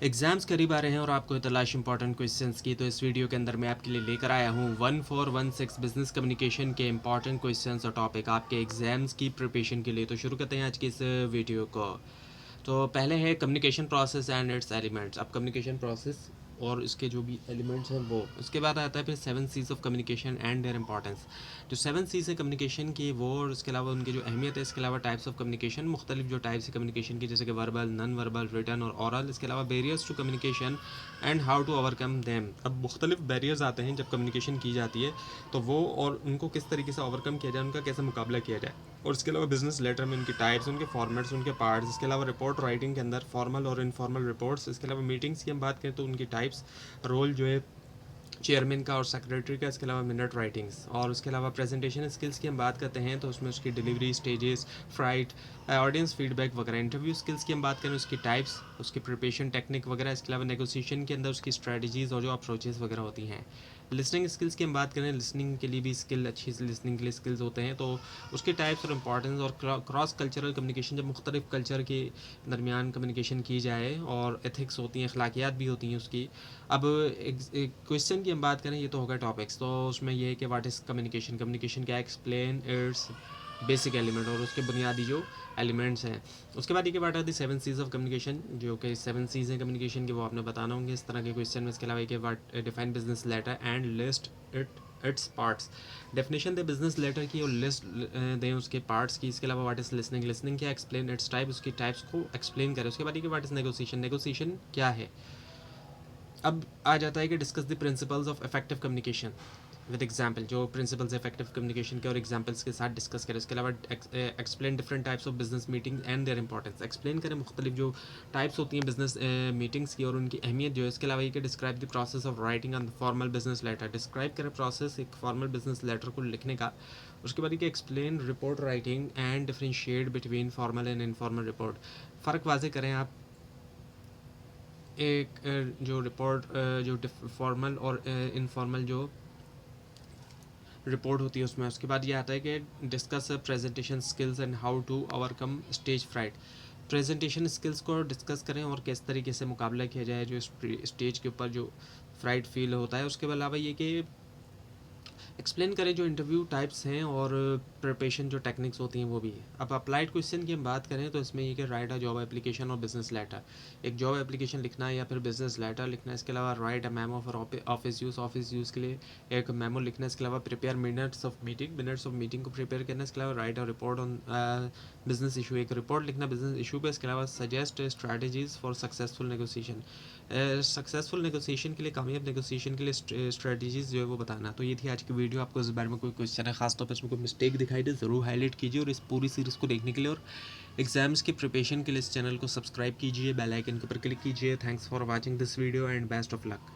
Exams करीब आ रहे हैं और आपको तलाश इंपॉर्टेंट क्वेश्चंस की, तो इस वीडियो के अंदर मैं आपके लिए लेकर आया हूँ 1416 बिजनेस कम्युनिकेशन के इंपॉर्टेंट क्वेश्चंस और टॉपिक आपके एग्ज़ाम्स की प्रिपरेशन के लिए। तो शुरू करते हैं आज की इस वीडियो को। तो पहले है communication process and it's elements. अब कम्युनिकेशन प्रोसेस और इसके जो भी एलिमेंट्स हैं वो, उसके बाद आता है फिर 7 Cs of communication and their importance. जो 7 सीज है कम्युनिकेशन की वो, और इसके अलावा उनकी जो अहमियत है, इसके अलावा टाइप्स ऑफ कम्युनिकेशन, मुख्तलिफ जो टाइप्स है कम्युनिकेशन की, जैसे कि वर्बल, नॉन वर्बल, रिटन और ओरल। इसके अलावा barriers to communication and how to overcome them. अब मुख्तलिफ बैरियर्स आते हैं जब कम्युनिकेशन की जाती है, तो वो और उनको किस तरीके से ओवरकम किया जाए, उनका कैसे मुकाबला किया जाए। और इसके अलावा बिजनेस लेटर में उनकी टाइप्स, उनके फॉर्मेट्स, उनके पार्ट्स। इसके अलावा रिपोर्ट राइटिंग के अंदर फॉर्मल और इनफॉर्मल रिपोर्ट्स। इसके अलावा मीटिंग्स की हम बात करें तो उनकी टाइप्स, रोल जो है चेयरमैन का और सेक्रेटरी का। इसके अलावा मिनट राइटिंग्स। और उसके अलावा प्रेजेंटेशन स्किल्स की हम बात करते हैं तो उसमें उसकी delivery stages, fright, audience feedback वगैरह। इंटरव्यू स्किल्स की हम बात करें, उसकी टाइप्स, उसकी प्रिपरेशन टेक्निक वगैरह। इसके अलावा नेगोशिएशन के अंदर उसकी स्ट्रेटजीज़ और जो अप्रोचेस वगैरह होती हैं। लिसनिंग स्किल्स की हम बात करें, लिसनिंग के लिए भी स्किल, अच्छी लिसनिंग के लिए स्किल्स होते हैं, तो उसके टाइप्स और इंपॉर्टेंस। और क्रॉस कल्चरल कम्युनिकेशन, जब मुख्तलिफ कल्चर के दरमियान कम्युनिकेशन की जाए, और एथिक्स होती हैं, अखलाकियात भी होती हैं उसकी। अब एक क्वेश्चन की हम बात करें, ये तो होगा टॉपिक्स, तो उसमें ये है कि व्हाट इज़ कम्युनिकेशन, कम्युनिकेशन क्या, एक्सप्लेन इट्स बेसिक एलिमेंट और उसके बुनियादी जो एलिमेंट्स हैं। उसके बाद ये कि what are the 7 Cs of communication, जो कि 7 सीज हैं कम्युनिकेशन के, वो आपने बताना होंगे इस तरह के क्वेश्चन में। इसके अलावा कि what define business letter and list its parts. Definition दे बिजनेस लेटर की और लिस्ट दें उसके पार्ट्स की। इसके अलावा व्हाट इज़ लिसनिंग, लिसनिंग क्या, एक्सप्लेन इट्स टाइप, उसकी टाइप्स को एक्सप्लेन करें। उसके बाद ये कि व्हाट इज़ नेगोशिएशन, नेगोशिएशन क्या है। अब आ जाता है कि discuss the principles of effective communication with example, जो प्रिंसिपल्स इफेक्टिव कम्युनिकेशन के और एग्जाम्पल्स के साथ डिस्कस करें। इसके अलावा explain different types of business meeting and their importance, explain करें मुख्तलिफ जो टाइप्स होती हैं बिजनेस मीटिंग्स की और उनकी अहमियत जो है। इसके अलावा ये कि describe the process of writing on the formal business letter, describe करें प्रोसेस एक फॉर्मल बिजनेस लेटर को लिखने का। उसके बाद ये explain report writing and differentiate between formal and informal report, फ़र्क वाजे करें आप एक जो रिपोर्ट जो फॉर्मल और इनफॉर्मल जो रिपोर्ट होती है उसमें। उसके बाद ये आता है कि discuss presentation skills and how to overcome stage fright, presentation skills को डिस्कस करें और किस तरीके से मुकाबला किया जाए जो स्टेज के ऊपर जो फ्राइट फील होता है। उसके अलावा ये कि एक्सप्लेन करें जो इंटरव्यू टाइप्स हैं और प्रिपरेशन जो टेक्निक्स होती हैं वो भी है। अब अप्लाइड क्वेश्चन की हम बात करें तो इसमें ये कि राइट अ जॉब एप्लीकेशन और बिजनेस लेटर, एक जॉब एप्लीकेशन लिखना है या फिर बिजनेस लेटर लिखना है। इसके अलावा right a memo for office use के लिए एक मेमो लिखना है। इसके अलावा प्रिपेयर मिनट्स ऑफ मीटिंग को प्रिपेयर करना है। इसके अलावा right a report on business issue, एक रिपोर्ट लिखना बिजनेस इशू पे। इसके अलावा suggest strategies for successful negotiation, successful negotiation के लिए, कामयाब नेगोशिएशन के लिए स्ट्रेटजीज़ जो है वो बताना। तो ये थी आज की वीडियो। आपको इस बारे में कोई क्वेश्चन है, खासतौर पर इसमें कोई मिस्टेक दिखाई दे, ज़रूर हाईलाइट कीजिए। और इस पूरी सीरीज़ को देखने के लिए और एग्जाम्स की प्रिपरेशन के लिए इस चैनल को सब्सक्राइब कीजिए, बेल आइकन के ऊपर क्लिक कीजिए। Thanks for watching this video and best of luck.